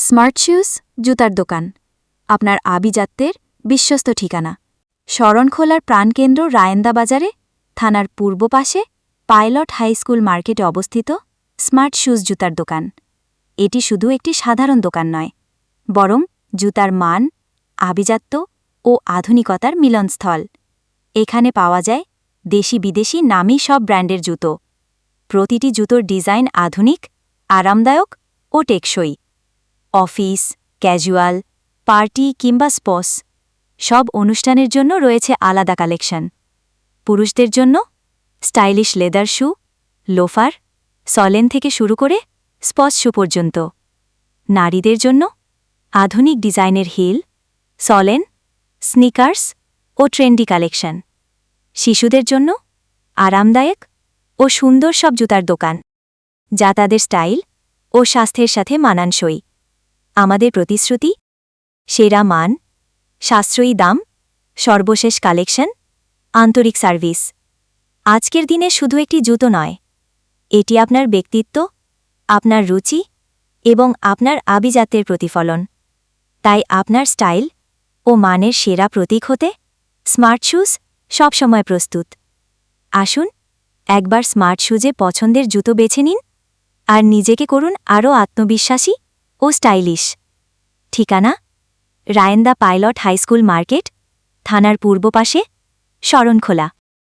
smart shoes জুতার দোকান আপনার আভিজাত্যের বিশ্বস্ত ঠিকানা শরণখোলার প্রাণকেন্দ্র রায়েন্দা বাজারে থানার পূর্ব পাশে পাইলট হাই স্কুল মার্কেটে অবস্থিত স্মার্ট শুজ জুতার দোকান এটি শুধু একটি সাধারণ দোকান নয় বরং জুতার মান আভিজাত্য ও আধুনিকতার মিলনস্থল এখানে পাওয়া যায় দেশি বিদেশি নামী সব ব্র্যান্ডের জুতো প্রতিটি জুতোর ডিজাইন আধুনিক আরামদায়ক ও টেকসই অফিস ক্যাজুয়াল পার্টি কিংবা স্পোর্টস সব অনুষ্ঠানের জন্য রয়েছে আলাদা কালেকশন পুরুষদের জন্য স্টাইলিশ লেদার শু লোফার সলেন থেকে শুরু করে স্পোর্টস শু পর্যন্ত নারীদের জন্য আধুনিক ডিজাইনের হিল সলেন স্নিকার্স ও ট্রেন্ডি কালেকশন শিশুদের জন্য আরামদায়ক ও সুন্দর সব জুতার দোকান যা তাদের স্টাইল ও স্বাস্থ্যের সাথে মানানসই আমাদের প্রতিশ্রুতি সেরা মান সাশ্রয়ী দাম সর্বশেষ কালেকশন আন্তরিক সার্ভিস আজকের দিনে শুধু একটি জুতো নয় এটি আপনার ব্যক্তিত্ব আপনার রুচি এবং আপনার আভিজাত্যের প্রতিফলন তাই আপনার স্টাইল ও মানের সেরা প্রতীক হতে স্মার্ট শুজ সবসময় প্রস্তুত আসুন একবার স্মার্ট শুজে পছন্দের জুতো বেছে নিন আর নিজেকে করুন আরও আত্মবিশ্বাসী ও স্টাইলিশ ঠিকানা রায়েন্দা পাইলট হাইস্কুল মার্কেট থানার পূর্ব পাশে শরণখোলা